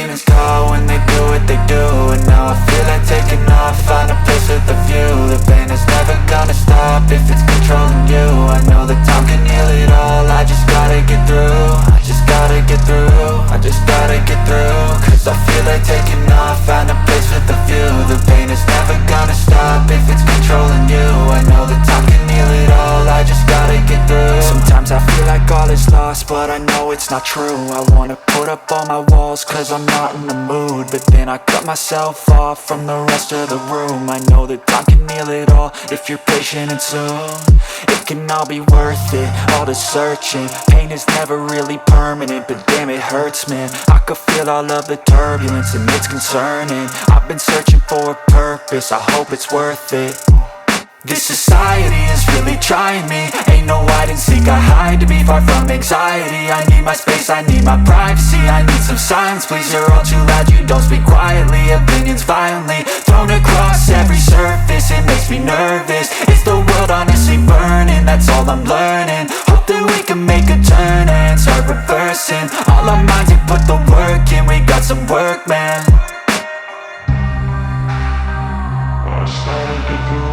demons call when they do what they do. And now I feel like taking off, find a place with a view. The pain is never gonna stop if it's controlling you. I know that time can heal it all, I just gotta get through. I just gotta get through, I just gotta get through. Cause I feel like taking off, find a place with a view. The pain is never gonna stop if it's controlling you. I know that time can heal it all, I just gotta get through. Sometimes I feel like all is lost, but I know it's not true. I wanna put up all my walls cause I'm not in the mood, but then I cut myself off from the rest of the room. I know that time can heal it all if you're patient and soon. It can all be worth it, all the searching. Pain is never really permanent, but damn it hurts, man. I could feel all of the turbulence and it's concerning. I've been searching for a purpose, I hope it's worth it. This society is really trying me. Ain't no hide and seek, I hide to be far from anxiety. I need my space, I need my privacy. I need some silence, please, you're all too loud. You don't speak quietly, opinions violently thrown across every surface. It makes me nervous, it's the world honestly burning. That's all I'm learning, hope that we can make a turn and start reversing. All our minds, we put the work in, we got some work, man. I started to grow.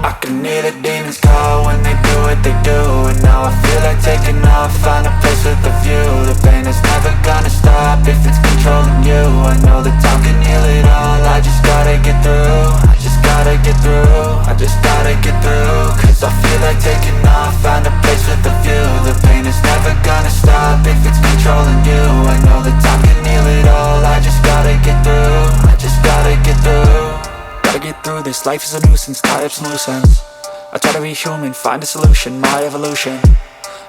I can hear the demons call when they do what they do. And now I feel like taking off, find a place with a view. The pain is never gonna stop if it's controlling you. I know that time can heal it all, I just gotta get through. I just gotta get through, I just gotta get through. Cause I feel like taking off, find a place with a view. The pain is never gonna stop if it's controlling you. I know that time can heal it all, I just gotta get through. I just gotta get through. Gotta get through this, life is a nuisance, tie up some loose ends. I try to be human, find a solution, my evolution.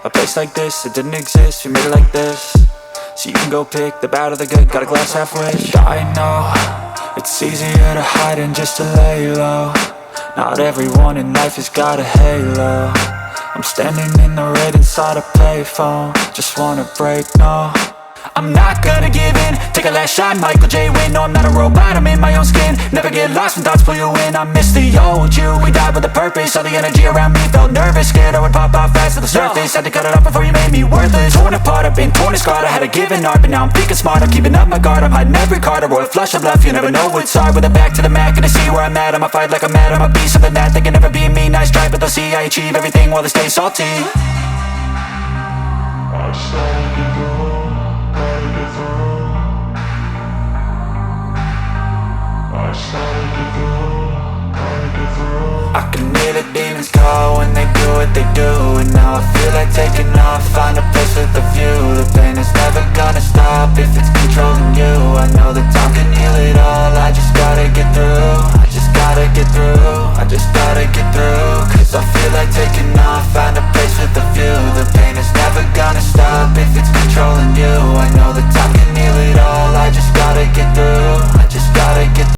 A place like this, it didn't exist, we made it like this. So you can go pick the bad or the good, got a glass halfway. I know, it's easier to hide than just to lay low. Not everyone in life has got a halo. I'm standing in the red inside a payphone, just wanna break, no. I'm not gonna give in, take a last shot, Michael J. Win. No, I'm not a robot, I'm in my own skin. Never get lost when thoughts pull you in. I miss the old you, we died with a purpose. All the energy around me felt nervous, scared I would pop off fast to the surface. Had to cut it off before you made me worthless. Torn apart, I've been torn and scarred. I had a given art, but now I'm thinking smart. I'm keeping up my guard, I'm hiding every card. A royal flush of love, you never know what's hard. With a back to the mat, gonna see where I'm at. I'ma fight like I'm mad, I'ma be something that they can never be me. Nice try, but they'll see I achieve everything while they stay salty. I started to grow. I can hear the demons call when they do what they do. And now I feel like taking off, find a place with a view. The pain is never gonna stop if it's controlling you. I know that time can heal it all, I just gotta get through. I just gotta get through, I just gotta get through. Cause I feel like taking off, find a place with a view. The pain is never gonna stop if it's controlling you. I know that time can heal it all, I just gotta get through. I just gotta get through.